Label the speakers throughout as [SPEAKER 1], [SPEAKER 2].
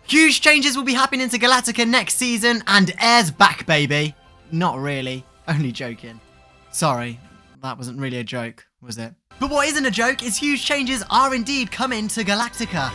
[SPEAKER 1] Huge changes will be happening to Galactica next season, and Air's back, baby. Not really. Only joking. Sorry, that wasn't really a joke, was it? But what isn't a joke is huge changes are indeed coming to Galactica.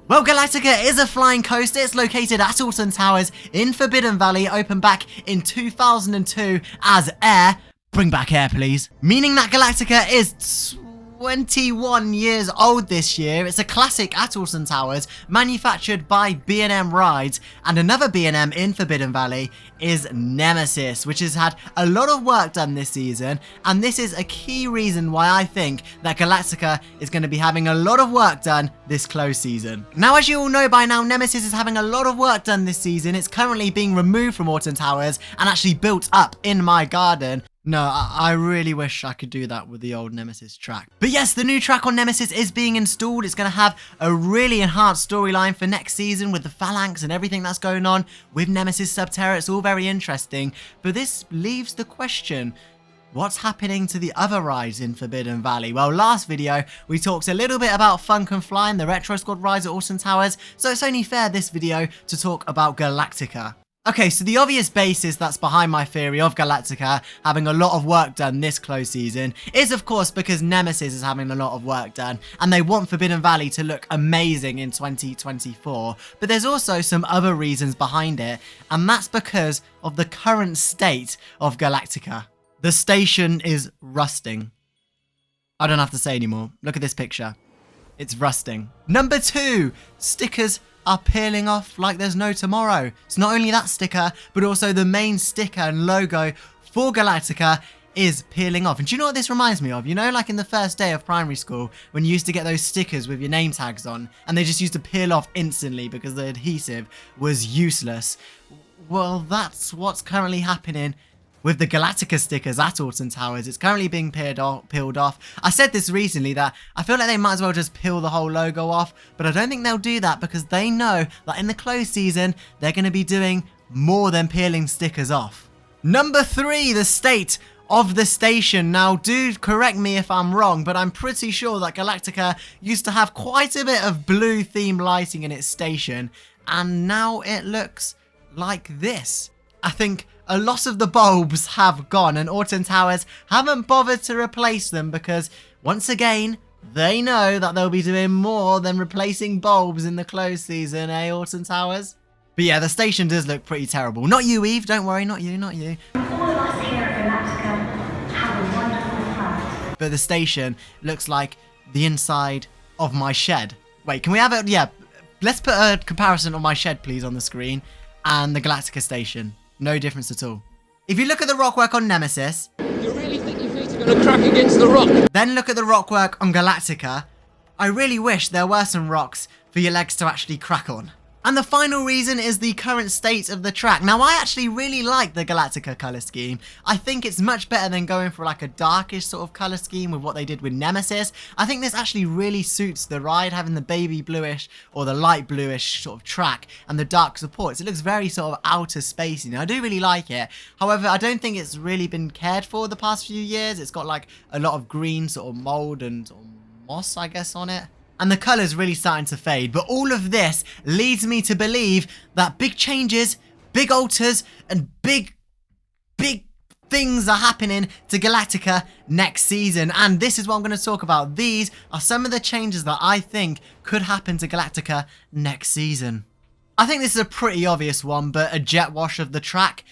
[SPEAKER 1] Well, Galactica is a flying coaster. It's located at Alton Towers in Forbidden Valley, opened back in 2002 as Air. Bring back Air, please. Meaning that Galactica is 21 years old this year. It's a classic at Alton Towers, manufactured by B&M Rides, and another B&M in Forbidden Valley is Nemesis, which has had a lot of work done this season, and this is a key reason why I think that Galactica is going to be having a lot of work done this close season. Now, as you all know by now, Nemesis is having a lot of work done this season. It's currently being removed from Alton Towers and actually built up in my garden. No, I really wish I could do that with the old Nemesis track. But yes, the new track on Nemesis is being installed. It's going to have a really enhanced storyline for next season with the Phalanx and everything that's going on with Nemesis Sub-Terra. It's all very interesting. But this leaves the question, what's happening to the other rides in Forbidden Valley? Well, last video, we talked a little bit about Funk and Fly and the Retro Squad rides at Alton Towers. So it's only fair this video to talk about Galactica. Okay, so the obvious basis that's behind my theory of Galactica having a lot of work done this close season is, of course, because Nemesis is having a lot of work done and they want Forbidden Valley to look amazing in 2024. But there's also some other reasons behind it, and that's because of the current state of Galactica. The station is rusting. I don't have to say anymore. Look at this picture. It's rusting. Number 2, stickers are peeling off like there's no tomorrow. It's not only that sticker, but also the main sticker and logo for Galactica is peeling off. And do you know what this reminds me of? You know, like in the first day of primary school, when you used to get those stickers with your name tags on, and they just used to peel off instantly because the adhesive was useless. Well, that's what's currently happening with the Galactica stickers at Alton Towers. It's currently being peeled off. I said this recently that I feel like they might as well just peel the whole logo off, but I don't think they'll do that because they know that in the close season, they're going to be doing more than peeling stickers off. Number 3, the state of the station. Now, do correct me if I'm wrong, but I'm pretty sure that Galactica used to have quite a bit of blue theme lighting in its station, and now it looks like this. I think a lot of the bulbs have gone and Alton Towers haven't bothered to replace them because, once again, they know that they'll be doing more than replacing bulbs in the close season, eh, Alton Towers? But yeah, the station does look pretty terrible. Not you, Eve. Don't worry. Not you. Not you.
[SPEAKER 2] All of us here at Galactica have a wonderful fun.
[SPEAKER 1] But the station looks like the inside of my shed. Wait, can we have it? Yeah, let's put a comparison on my shed, please, on the screen. And the Galactica station. No difference at all. If you look at the rockwork on Nemesis...
[SPEAKER 3] You really think your feet are going to crack against the rock?
[SPEAKER 1] Then look at the rockwork on Galactica. I really wish there were some rocks for your legs to actually crack on. And the final reason is the current state of the track. Now, I actually really like the Galactica colour scheme. I think it's much better than going for like a darkish sort of colour scheme with what they did with Nemesis. I think this actually really suits the ride, having the baby bluish or the light bluish sort of track and the dark supports. It looks very sort of outer spacey, and I do really like it. However, I don't think it's really been cared for the past few years. It's got like a lot of green sort of mould and sort of moss, I guess, on it. And the colour's really starting to fade. But all of this leads me to believe that big changes, big alters, and big things are happening to Galactica next season. And this is what I'm going to talk about. These are some of the changes that I think could happen to Galactica next season. I think this is a pretty obvious one, but a jet wash of the track.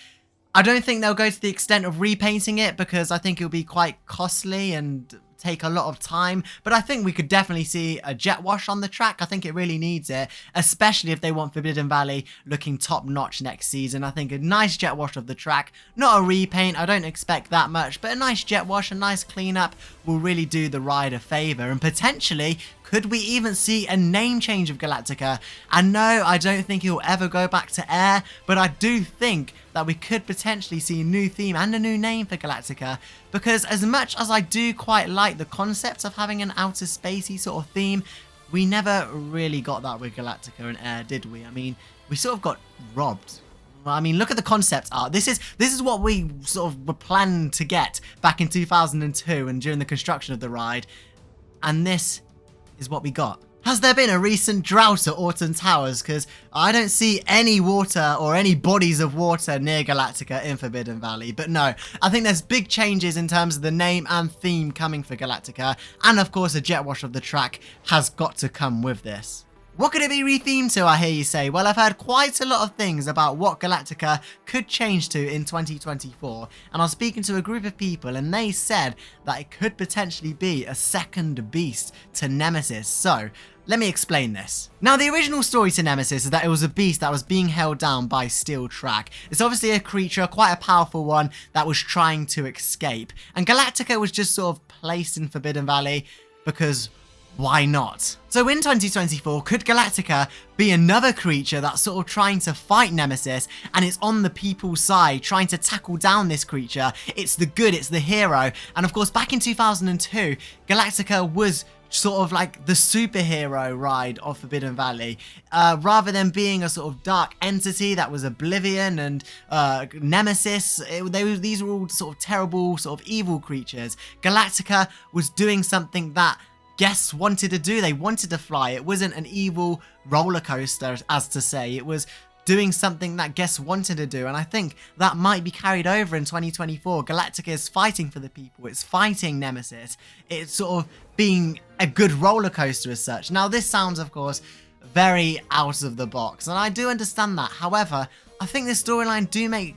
[SPEAKER 1] I don't think they'll go to the extent of repainting it because I think it'll be quite costly and take a lot of time, but I think we could definitely see a jet wash on the track. I think it really needs it, especially if they want Forbidden Valley looking top notch next season. I think a nice jet wash of the track, not a repaint, I don't expect that much, but a nice jet wash, a nice cleanup will really do the ride a favour. And potentially, could we even see a name change of Galactica? And no, I don't think it will ever go back to Air, but I do think that we could potentially see a new theme and a new name for Galactica, because as much as I do quite like the concept of having an outer spacey sort of theme, we never really got that with Galactica and Air, did we? I mean, we sort of got robbed. I mean, look at the concept art. This is what we sort of were planning to get back in 2002 and during the construction of the ride. And this is what we got. Has there been a recent drought at Alton Towers? Because I don't see any water or any bodies of water near Galactica in Forbidden Valley. But no, I think there's big changes in terms of the name and theme coming for Galactica. And of course, a jet wash of the track has got to come with this. What could it be rethemed to, I hear you say? Well, I've heard quite a lot of things about what Galactica could change to in 2024, and I was speaking to a group of people and they said that it could potentially be a second beast to Nemesis. So, let me explain this. Now, the original story to Nemesis is that it was a beast that was being held down by steel track. It's obviously a creature, quite a powerful one, that was trying to escape, and Galactica was just sort of placed in Forbidden Valley because why not? So in 2024, could Galactica be another creature that's sort of trying to fight Nemesis and it's on the people's side, trying to tackle down this creature? It's the good, it's the hero. And of course, back in 2002, Galactica was sort of like the superhero ride of Forbidden Valley, rather than being a sort of dark entity that was Oblivion and Nemesis. These were all sort of terrible, sort of evil creatures. Galactica was doing something that guests wanted to do. They wanted to fly. It wasn't an evil roller coaster, as to say. It was doing something that guests wanted to do, and I think that might be carried over in 2024. Galactica is fighting for the people. It's fighting Nemesis. It's sort of being a good roller coaster as such. Now, this sounds, of course, very out of the box, and I do understand that. However, I think this storyline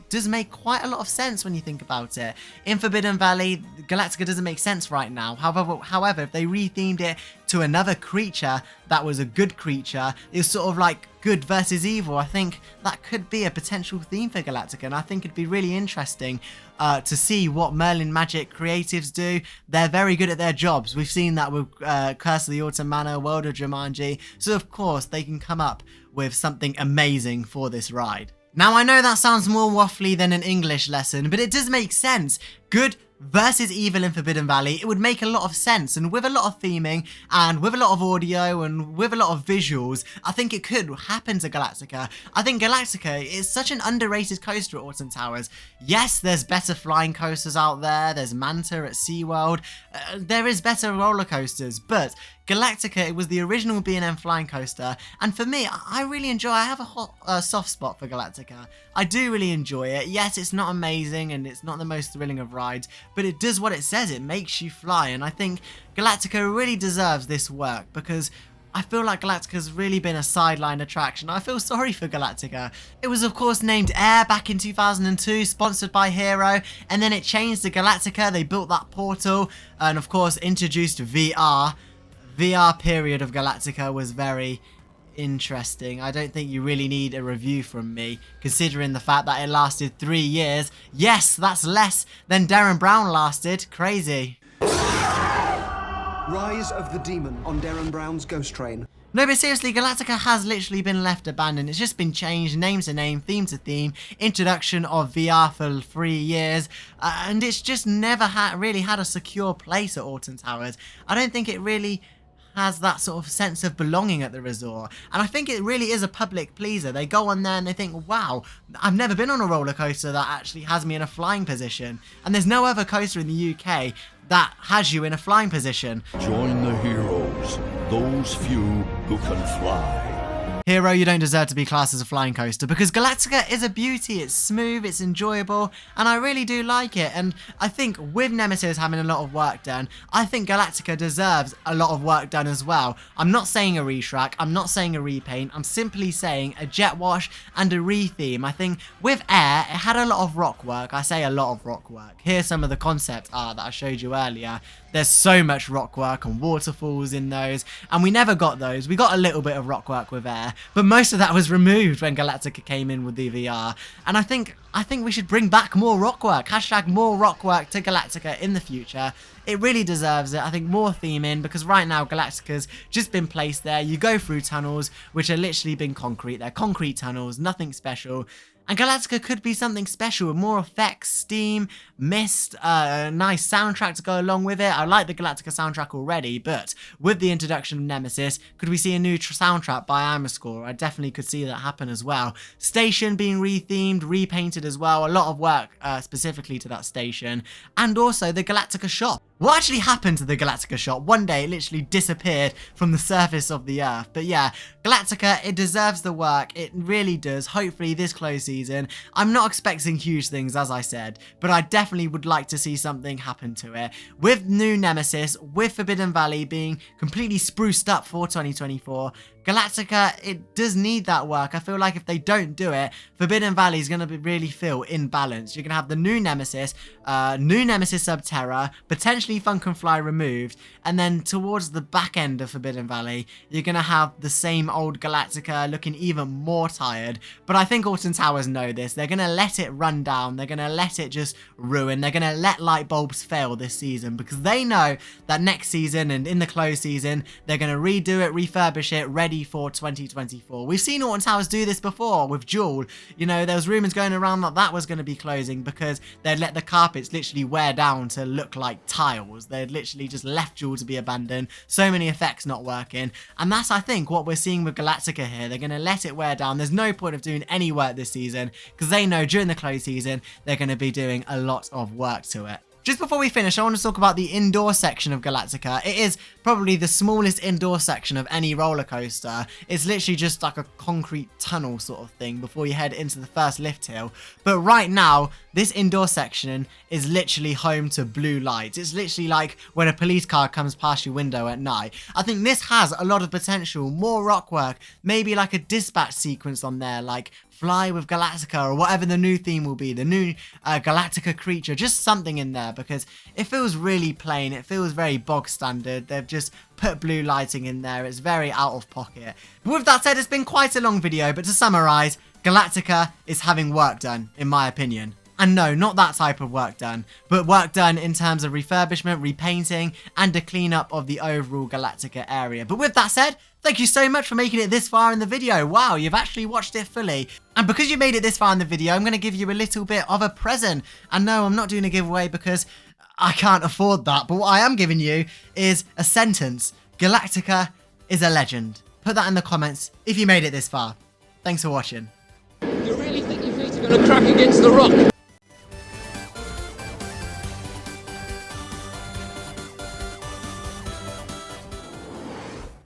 [SPEAKER 1] does make quite a lot of sense when you think about it. In Forbidden Valley, Galactica doesn't make sense right now. However, if they rethemed it to another creature that was a good creature, it's sort of like good versus evil, I think that could be a potential theme for Galactica, and I think it'd be really interesting to see what Merlin Magic creatives do. They're very good at their jobs. We've seen that with Curse of the Autumn Manor, World of Jumanji, so of course they can come up with something amazing for this ride. Now, I know that sounds more waffly than an English lesson, but it does make sense. Good versus evil in Forbidden Valley, it would make a lot of sense, and with a lot of theming and with a lot of audio and with a lot of visuals, I think it could happen to Galactica. I think Galactica is such an underrated coaster at Alton Towers. Yes, there's better flying coasters out there, there's Manta at SeaWorld, there is better roller coasters, but Galactica, it was the original B&M flying coaster, and for me, I really enjoy. I have a soft spot for Galactica. I do really enjoy it. Yes, it's not amazing and it's not the most thrilling of rides, but it does what it says. It makes you fly, and I think Galactica really deserves this work because I feel like Galactica's really been a sideline attraction. I feel sorry for Galactica. It was of course named Air back in 2002, sponsored by Hero, and then it changed to Galactica. They built that portal and of course introduced VR. VR period of Galactica was very interesting. I don't think you really need a review from me, considering the fact that it lasted 3 years. Yes, that's less than Derren Brown lasted. Crazy.
[SPEAKER 4] Rise of the Demon on Derren Browns Ghost Train.
[SPEAKER 1] No, but seriously, Galactica has literally been left abandoned. It's just been changed, name to name, theme to theme, introduction of VR for 3 years, and it's just never really had a secure place at Alton Towers. I don't think it really has that sort of sense of belonging at the resort, and I think it really is a public pleaser. They go on there and they think, wow, I've never been on a roller coaster that actually has me in a flying position, and there's no other coaster in the UK that has you in a flying position.
[SPEAKER 5] Join the heroes, those few who can fly.
[SPEAKER 1] Hero, you don't deserve to be classed as a flying coaster, because Galactica is a beauty. It's smooth, it's enjoyable, and I really do like it. And I think with Nemesis having a lot of work done, I think Galactica deserves a lot of work done as well. I'm not saying a retrack, I'm not saying a repaint, I'm simply saying a jet wash and a retheme. I think with Air, it had a lot of rock work. I say a lot of rock work. Here's some of the concept art that I showed you earlier. There's so much rock work and waterfalls in those, and we never got those. We got a little bit of rock work with Air, but most of that was removed when Galactica came in with the VR. And I think we should bring back more rock work. Hashtag more rock work to Galactica in the future. It really deserves it. I think more theming, because right now Galactica's just been placed there. You go through tunnels, which are literally been concrete. They're concrete tunnels, nothing special. And Galactica could be something special with more effects, steam, mist, a nice soundtrack to go along with it. I like the Galactica soundtrack already, but with the introduction of Nemesis, could we see a new soundtrack by Imascore? I definitely could see that happen as well. Station being rethemed, repainted as well. A lot of work specifically to that station. And also the Galactica shop. What actually happened to the Galactica shop? One day it literally disappeared from the surface of the earth. But yeah, Galactica, it deserves the work. It really does. Hopefully this close season. I'm not expecting huge things, as I said, but I definitely would like to see something happen to it. With new Nemesis, with Forbidden Valley being completely spruced up for 2024, Galactica, it does need that work. I feel like if they don't do it, Forbidden Valley is going to really feel imbalanced. You're going to have the new Nemesis Sub-Terra, potentially Funk and Fly removed, and then towards the back end of Forbidden Valley, you're going to have the same old Galactica looking even more tired. But I think Alton Towers know this. They're going to let it run down. They're going to let it just ruin. They're going to let light bulbs fail this season because they know that next season and in the close season, they're going to redo it, refurbish it, ready for 2024. We've seen Alton Towers do this before with Jewel. You know, there was rumors going around that that was going to be closing because they'd let the carpets literally wear down to look like tiles. They'd literally just left Jewel to be abandoned. So many effects not working. And that's, I think, what we're seeing with Galactica here. They're going to let it wear down. There's no point of doing any work this season because they know during the close season, they're going to be doing a lot of work to it. Just before we finish, I want to talk about the indoor section of Galactica. It is probably the smallest indoor section of any roller coaster. It's literally just like a concrete tunnel sort of thing before you head into the first lift hill. But right now, this indoor section is literally home to blue lights. It's literally like when a police car comes past your window at night. I think this has a lot of potential, more rock work, maybe like a dispatch sequence on there, like Fly with Galactica or whatever the new theme will be, the new Galactica creature, just something in there because it feels really plain, it feels very bog standard. They've just put blue lighting in there, it's very out of pocket. But with that said, it's been quite a long video, but to summarise, Galactica is having work done, in my opinion. And no, not that type of work done, but work done in terms of refurbishment, repainting, and a cleanup of the overall Galactica area. But with that said, thank you so much for making it this far in the video. Wow, you've actually watched it fully. And because you made it this far in the video, I'm going to give you a little bit of a present. And no, I'm not doing a giveaway because I can't afford that. But what I am giving you is a sentence. Galactica is a legend. Put that in the comments if you made it this far. Thanks for watching.
[SPEAKER 3] You really think your feet are going to crack against the rock?